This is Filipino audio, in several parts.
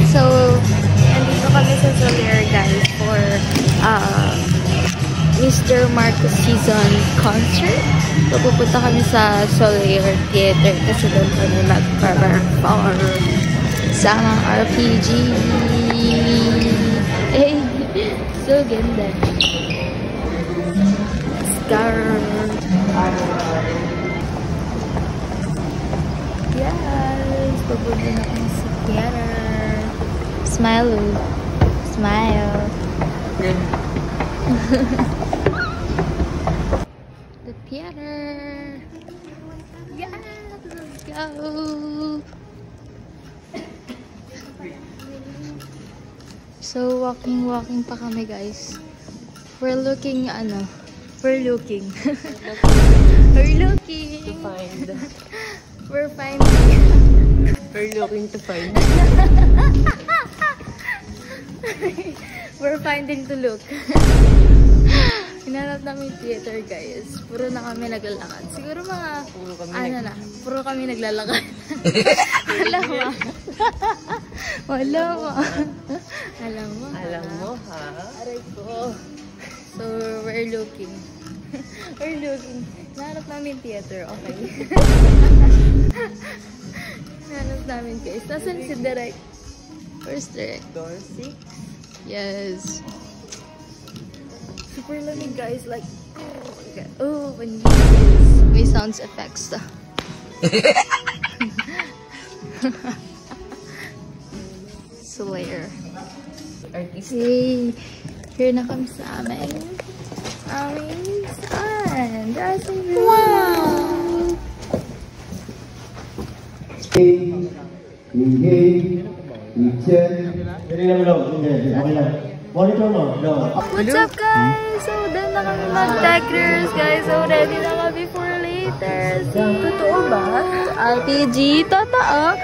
So, nandito kami sa Soler, guys, for Mr. Marcos season concert. So, pupunta kami sa Soler Theater kasi doon kami mag-perform sa mga RPG. Eh, so ganda. Let's go! Yes! Pupunta na kami sa theater. Smile, smile. The theater. Yes, let's go. So walking pa kami, guys. We're looking We're looking to find. We're finding. We're looking to find. We're finding to look. Hinanap namin theater, guys. Puro na kami naglalakad. Siguro mga, puro kami naglalakad. Alam mo, ha? Aray ko. So, we're looking. Hinanap namin theater, okay. Hinanap namin, guys. Nasaan si Direct? First Direct. Door 6. Yes. Super lamig, guys. Like, oh, when may sounds effects. Slayer. Artist. Hey, here na kami sa amin. Son. Wow! What's up, guys? So, done na kami mag-deckers, guys. So, ready na kami for later. So, totoo ba? RPG? Totoo?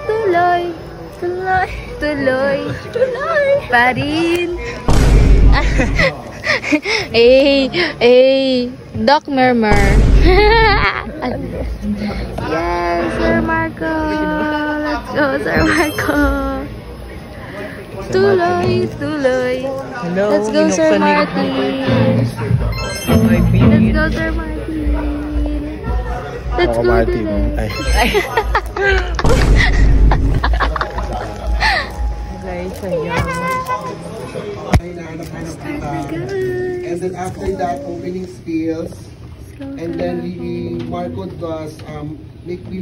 Tuloy. Pa rin. Doc Murmur. Yes, Sir Marco. Let's go, Sir Marco. Tuloy. Hello, Let's go, Sir Martin. Let's go, Sir Martin. Let's go, Martin. Guys, ayan. And then after that, opening skills. And then Marco does make